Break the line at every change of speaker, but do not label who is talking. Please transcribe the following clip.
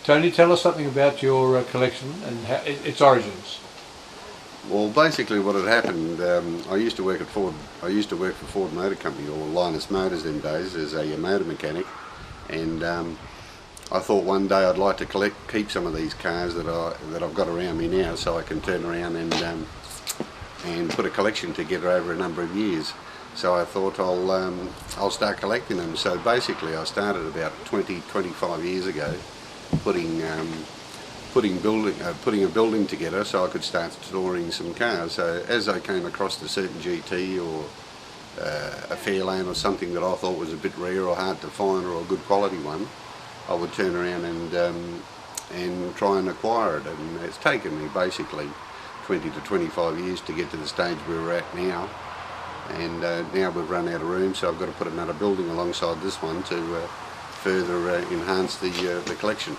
Tony, tell us something about your collection and its origins.
Well, basically what had happened, I used to work at Ford. I used to work for Ford Motor Company, or Linus Motors them days, as a motor mechanic, and I thought one day I'd like to keep some of these cars that I've got around me now, so I can turn around and put a collection together over a number of years. So I thought I'll start collecting them. So basically I started about 25 years ago, putting a building together so I could start storing some cars. So as I came across a certain GT or a Fairlane or something that I thought was a bit rare or hard to find or a good quality one, I would turn around and try and acquire it. And it's taken me basically 20 to 25 years to get to the stage where we're at now. And now we've run out of room, so I've got to put another building alongside this one to further enhance the collection.